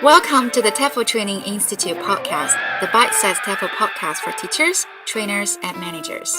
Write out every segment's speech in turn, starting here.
Welcome to the TEFL Training Institute podcast, the bite-sized TEFL podcast for teachers, trainers, and managers.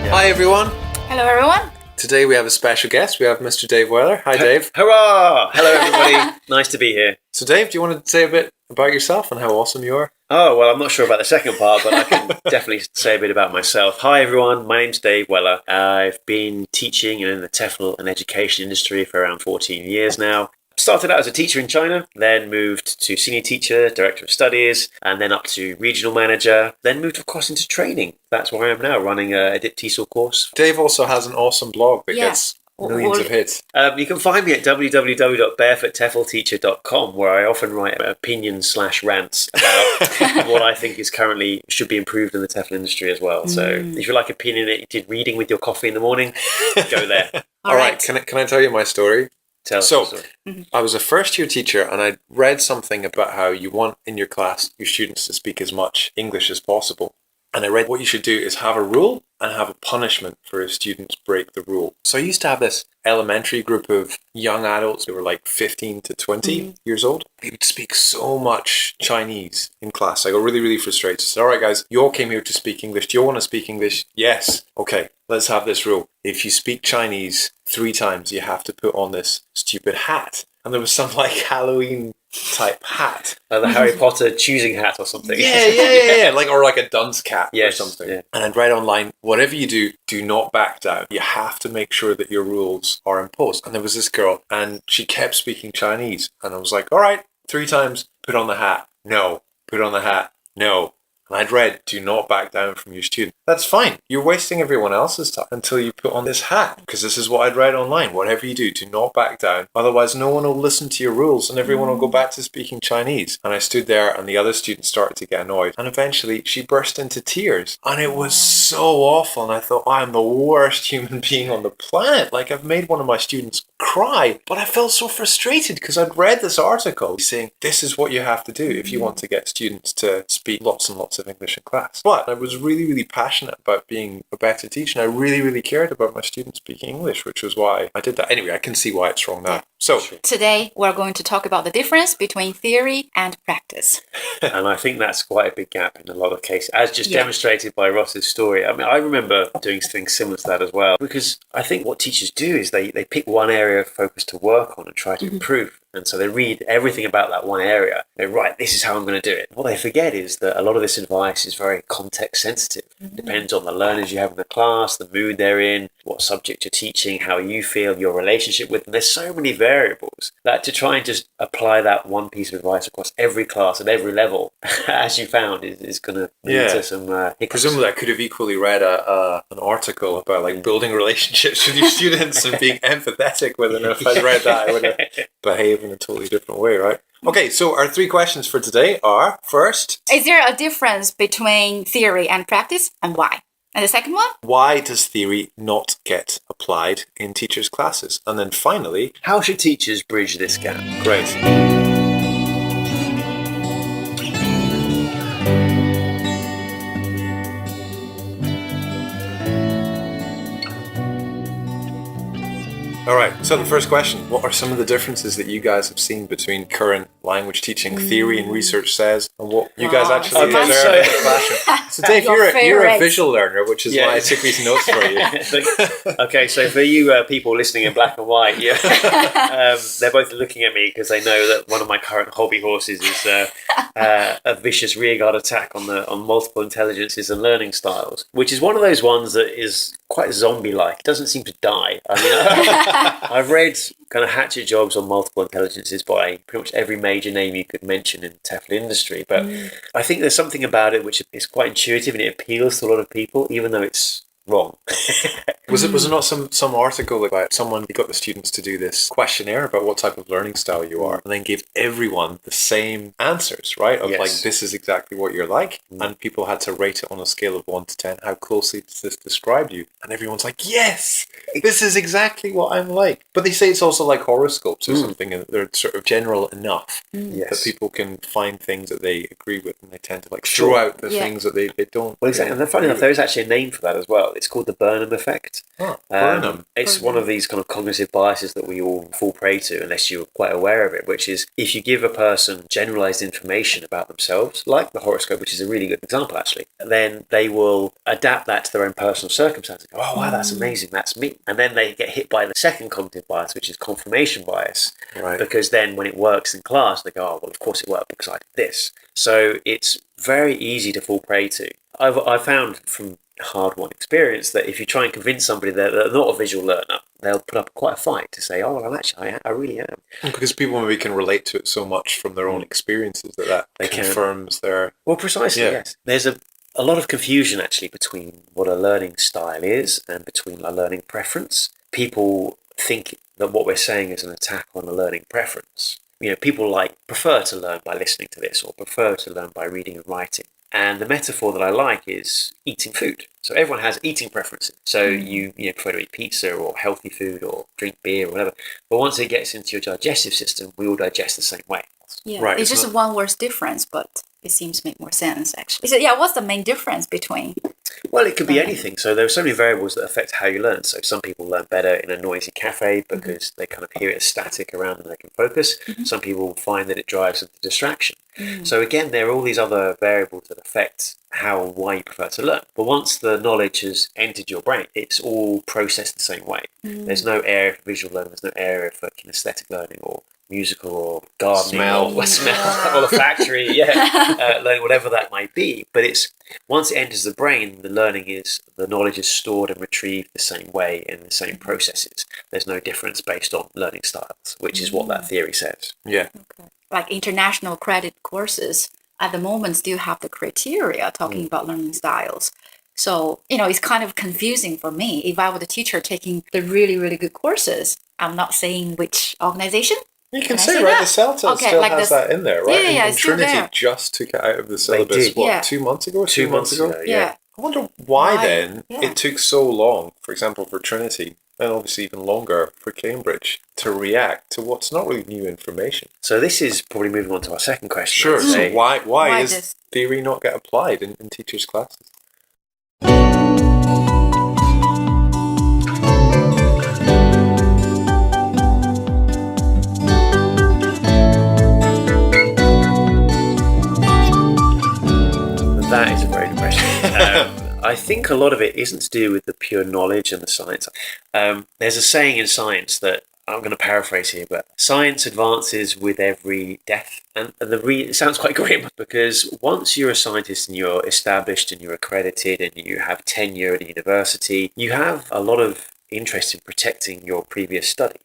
Hi everyone. Hello everyone. Today we have a special guest. We have Mr. Dave Weller. Hi Dave. Hurrah! Hello everybody. Nice to be here. So Dave, do you want to say a bit about yourself and how awesome you are? Oh, well, I'm not sure about the second part, but I can definitely say a bit about myself. Hi everyone, my name's Dave Weller. I've been teaching in the TEFL and education industry for around 14 years now. Started out as a teacher in China, then moved to senior teacher, director of studies, and then up to regional manager, then moved across into training. That's where I am now, running a DipTESOL course. Dave also has an awesome blog that gets millions of hits. You can find me at www.barefootteflteacher.com, where I often write opinions/rants about what I think is currently should be improved in the TEFL industry as well. So if you like opinionated reading with your coffee in the morning, go there. All right. Can I tell you my story? So, I was a first-year teacher and I read something about how you want in your class your students to speak as much English as possible. And I read what you should do is have a rule and have a punishment for if students break the rule. So I used to have this elementary group of young adults who were like 15 to 20 years old. They would speak so much Chinese in class. I got really, really frustrated. I said, all right, guys, you all came here to speak English. Do you all want to speak English? Yes. Okay, let's have this rule. If you speak Chinese 3 times, you have to put on this stupid hat. And there was some like Halloween type hat. Like the Harry Potter choosing hat or something. Yeah. Or like a dunce cap or Yes, something. yeah. And I'd write online, whatever you do, do not back down. You have to make sure that your rules are imposed. And there was this girl and she kept speaking Chinese. And I was like, all right, 3 times, put on the hat. No. Put on the hat. No. And I'd read, do not back down from your student. That's fine. You're wasting everyone else's time until you put on this hat. Because this is what I'd read online. Whatever you do, do not back down. Otherwise, no one will listen to your rules and everyone will go back to speaking Chinese. And I stood there and the other students started to get annoyed. And eventually, she burst into tears. And it was so awful. And I thought, I'm the worst human being on the planet. Like, I've made one of my students cry. But I felt so frustrated because I'd read this article saying, this is what you have to do if you want to get students to speak lots and lots of English in class. But I was really, really passionate about being a better teacher, and I really, really cared about my students speaking English, which was why I did that. Anyway, I can see why it's wrong now. So today we're going to talk about the difference between theory and practice. And I think that's quite a big gap in a lot of cases, as just demonstrated by Ross's story. I mean, I remember doing things similar to that as well, because I think what teachers do is they pick one area of focus to work on and try to improve. And so they read everything about that one area. They write, this is how I'm going to do it. What they forget is that a lot of this advice is very context sensitive. It depends on the learners you have in the class, the mood they're in, what subject you're teaching, how you feel, your relationship with them. There's so many variables that to try and just apply that one piece of advice across every class at every level, as you found, is going to lead to some hiccups. Presumably I could have equally read an article about like building relationships with your students and being empathetic with them. If I'd read that, I would have behaved in a totally different way, right? Okay, so our 3 questions for today are, first, Is there a difference between theory and practice, and why? And the second one? why does theory not get applied in teachers' classes? And then finally, How should teachers bridge this gap? great. All right, so the first question, what are some of the differences that you guys have seen between current language teaching theory and research says and what you guys actually Okay, learn so- in the classroom? So Dave, Your you're a favourite. visual learner, which is why I took these notes for you. Okay, so for you people listening in black and white, they're both looking at me because they know that one of my current hobby horses is a vicious rearguard attack on multiple intelligences and learning styles, which is one of those ones that is quite zombie-like. It doesn't seem to die. I mean, I've read kind of hatchet jobs on multiple intelligences by pretty much every major name you could mention in the TEFL industry, but I think there's something about it which is quite intuitive and it appeals to a lot of people, even though it's wrong. Was it not some article about someone who got the students to do this questionnaire about what type of learning style you are, and then gave everyone the same answers, right? Of like, this is exactly what you're like, and people had to rate it on a scale of 1 to 10. How closely does this describe you? And everyone's like, yes, this is exactly what I'm like. But they say it's also like horoscopes or something, and they're sort of general enough that people can find things that they agree with, and they tend to like throw out the things that they don't. Well, exactly. And funny enough, there is actually a name for that as well. It's called the Burnham effect. Burnham. It's one of these kind of cognitive biases that we all fall prey to unless you're quite aware of it, which is if you give a person generalized information about themselves, like the horoscope, which is a really good example actually, then they will adapt that to their own personal circumstances. Go, oh wow, that's amazing, that's me. And then they get hit by the second cognitive bias, which is confirmation bias. Right. Because then when it works in class, they go, oh well, of course it worked because I did this. So it's very easy to fall prey to. I've found from hard-won experience that if you try and convince somebody that they're not a visual learner, they'll put up quite a fight to say, oh, well, I really am. Because people maybe can relate to it so much from their own experiences that they confirms their... Well, precisely, yes. There's a lot of confusion, actually, between what a learning style is and between a learning preference. People think that what we're saying is an attack on a learning preference. You know, people prefer to learn by listening to this or prefer to learn by reading and writing. And the metaphor that I like is eating food. So everyone has eating preferences. So you prefer to eat pizza or healthy food or drink beer or whatever. But once it gets into your digestive system, we all digest the same way. Yeah, right. It's just one word difference, but it seems to make more sense, actually. So, what's the main difference between... Well, it could be anything. So there are so many variables that affect how you learn. So some people learn better in a noisy cafe because they kind of hear it as static around and they can focus. Some people find that it drives them to distraction. So again, there are all these other variables that affect how and why you prefer to learn. But once the knowledge has entered your brain, it's all processed the same way. There's no area for visual learning. There's no area for kinesthetic learning or musical or gardening or smell or olfactory, learning, whatever that might be. But it's once it enters the brain, the knowledge is stored and retrieved the same way in the same processes. There's no difference based on learning styles, which is what that theory says. Yeah. Okay. Like international credit courses at the moment still have the criteria talking about learning styles. So, it's kind of confusing for me. If I were the teacher taking the really, really good courses, I'm not saying which organization. You can say, right? The CELTA still has that in there, right? Yeah, and Trinity just took it out of the syllabus, 2 months ago? 2 months ago, yeah. I wonder why then it took so long, for example, for Trinity, and obviously even longer for Cambridge, to react to what's not really new information. So this is probably moving on to our second question. Sure. So why is theory not get applied in teachers' classes? That is a very good question. I think a lot of it isn't to do with the pure knowledge and the science. There's a saying in science that I'm going to paraphrase here, but science advances with every death. And it sounds quite grim because once you're a scientist and you're established and you're accredited and you have tenure at a university, you have a lot of interest in protecting your previous study.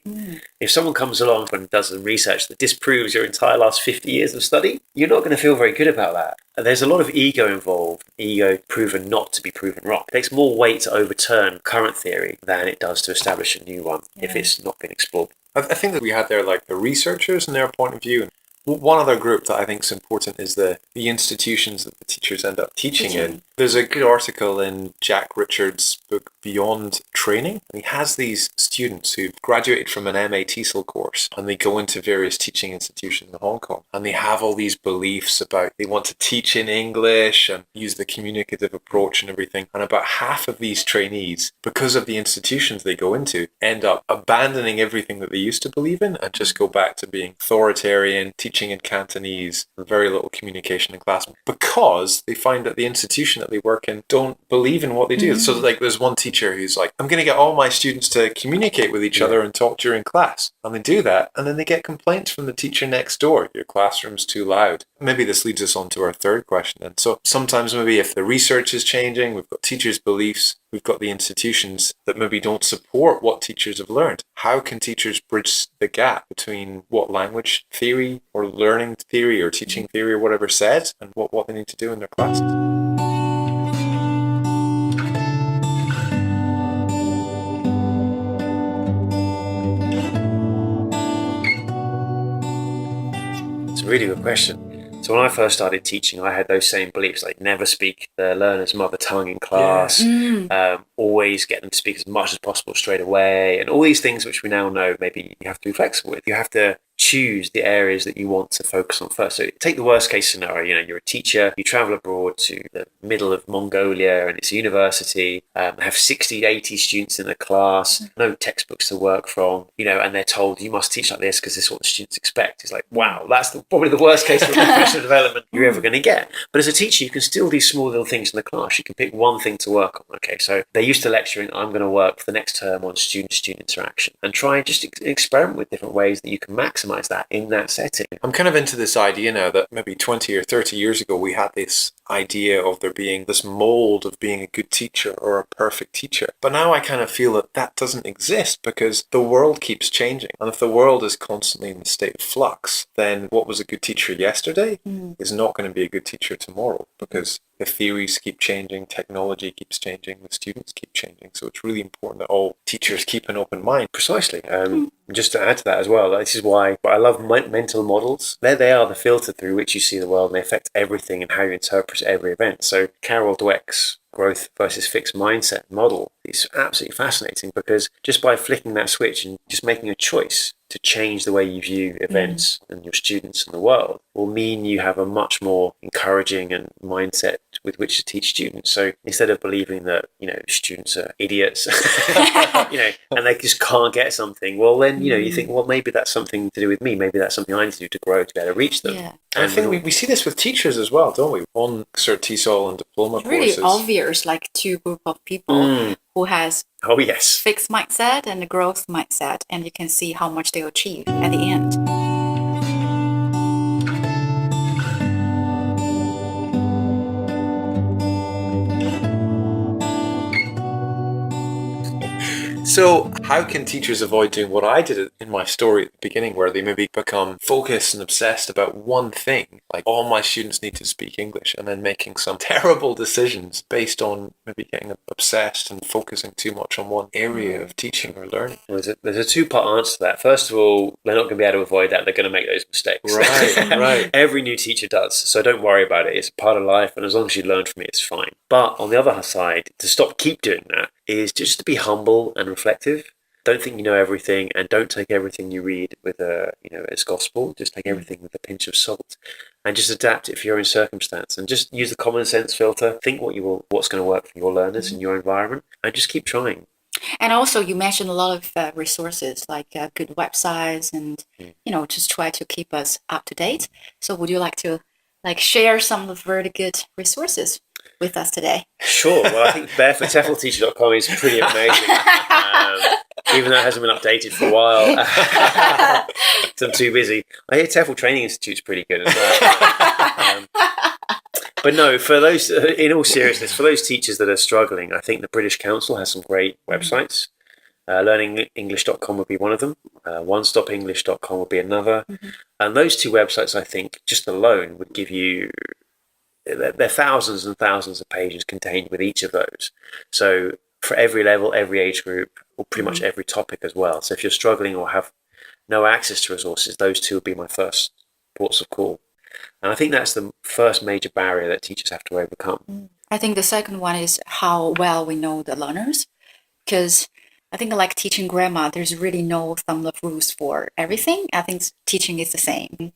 If someone comes along and does some research that disproves your entire last 50 years of study, you're not going to feel very good about that. There's a lot of ego involved, ego proven not to be proven wrong. It takes more weight to overturn current theory than it does to establish a new one if it's not been explored. I think that we had there the researchers and their point of view. One other group that I think is important is the institutions that the teachers end up teaching in. There's a good article in Jack Richard's book Beyond Training. And he has these students who've graduated from an MA TESOL course and they go into various teaching institutions in Hong Kong and they have all these beliefs about they want to teach in English and use the communicative approach and everything. And about half of these trainees, because of the institutions they go into, end up abandoning everything that they used to believe in and just go back to being authoritarian, teaching in Cantonese, very little communication in class, because they find that the institution that they work in don't believe in what they do. So there's one teacher who's like, I'm going to get all my students to communicate with each other and talk during class. And they do that, and then they get complaints from the teacher next door. Your classroom's too loud. Maybe this leads us on to our third question then. So sometimes maybe if the research is changing, we've got teachers' beliefs, we've got the institutions that maybe don't support what teachers have learned. How can teachers bridge the gap between what language theory or learning theory or teaching theory or whatever says and what they need to do in their classes? a really good question. So when I first started teaching, I had those same beliefs, like never speak the learner's mother tongue in class, always get them to speak as much as possible straight away, and all these things which we now know maybe you have to be flexible with. You have to choose the areas that you want to focus on first. So take the worst case scenario, you're a teacher, you travel abroad to the middle of Mongolia and it's a university, have 60, 80 students in the class, no textbooks to work from, and they're told you must teach like this because this is what the students expect. It's like, wow, that's probably the worst case of professional development you're ever going to get. But as a teacher, you can still do small little things in the class. You can pick one thing to work on. Okay, so they're used to lecturing. I'm going to work for the next term on student-student interaction and try and just experiment with different ways that you can maximize that in that setting. I'm kind of into this idea now that maybe 20 or 30 years ago we had this idea of there being this mold of being a good teacher or a perfect teacher. But now I kind of feel that that doesn't exist because the world keeps changing. And if the world is constantly in a state of flux, then what was a good teacher yesterday is not going to be a good teacher tomorrow because the theories keep changing, technology keeps changing, the students keep changing. So it's really important that all teachers keep an open mind. Precisely. Just to add to that as well, this is why I love mental models. They are the filter through which you see the world and they affect everything and how you interpret every event. So Carol Dweck's growth versus fixed mindset model is absolutely fascinating because just by flicking that switch and just making a choice to change the way you view events and your students and the world will mean you have a much more encouraging and mindset with which to teach students. So instead of believing that, students are idiots, and they just can't get something, well then, you think, well, maybe that's something to do with me. Maybe that's something I need to do to grow to be able to reach them. Yeah. And I think we see this with teachers as well, don't we? On DipTESOL and diploma it's really courses. obvious, like two group of people who has fixed mindset and a growth mindset, and you can see how much they achieve at the end. So how can teachers avoid doing what I did in my story at the beginning, where they maybe become focused and obsessed about one thing, like all my students need to speak English, and then making some terrible decisions based on maybe getting obsessed and focusing too much on one area of teaching or learning? Well, there's a two-part answer to that. First of all, they're not going to be able to avoid that. They're going to make those mistakes. Right. Every new teacher does. So don't worry about it. It's a part of life. And as long as you learn from it, it's fine. But on the other side, to keep doing that is just to be humble and reflective. Don't think you know everything, and don't take everything you read with as gospel. Just take everything with a pinch of salt, and just adapt it for your own circumstance. And just use the common sense filter. Think what's going to work for your learners in your environment, and just keep trying. And also, you mentioned a lot of resources like good websites, and just try to keep us up to date. So, would you like to share some of the very good resources with us today? Sure. Well, I think barefootTEFLteacher.com is pretty amazing. Even though it hasn't been updated for a while. So I'm too busy. I hear TEFL Training Institute's pretty good as well. But no, for those, in all seriousness, for those teachers that are struggling, I think the British Council has some great websites. LearningEnglish.com would be one of them. OneStopEnglish.com would be another. And those two websites, I think, just alone would give you... There are thousands and thousands of pages contained with each of those. So for every level, every age group, or pretty much every topic as well. So if you're struggling or have no access to resources, those two would be my first ports of call. And I think that's the first major barrier that teachers have to overcome. I think the second one is how well we know the learners. Because I think like teaching grammar, there's really no thumb of rules for everything. I think teaching is the same.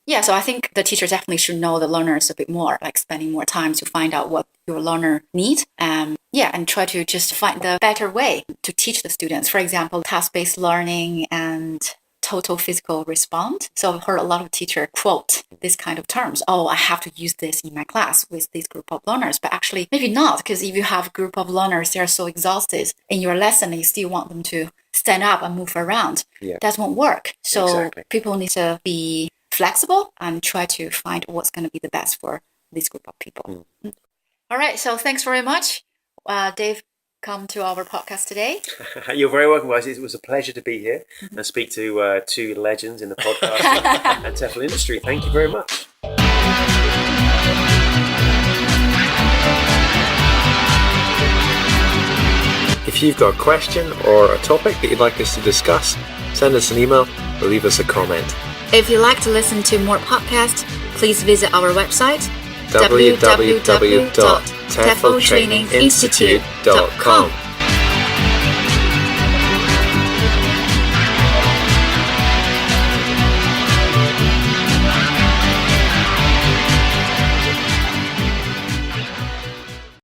Yeah, so I think the teacher definitely should know the learners a bit more, like spending more time to find out what your learner needs. And try to just find the better way to teach the students. For example, task-based learning and total physical response. So I've heard a lot of teachers quote this kind of terms. Oh, I have to use this in my class with this group of learners. But actually, maybe not, because if you have a group of learners, they are so exhausted in your lesson and you still want them to stand up and move around. That won't work. So people need to be flexible and try to find what's going to be the best for this group of people. All right, so thanks very much, Dave, come to our podcast today. You're very welcome, guys. It was a pleasure to be here and speak to two legends in the podcast and TEFL industry. Thank you very much. If you've got a question or a topic that you'd like us to discuss, send us an email or leave us a comment. If you'd like to listen to more podcasts, please visit our website www.tefoltraininginstitute.com.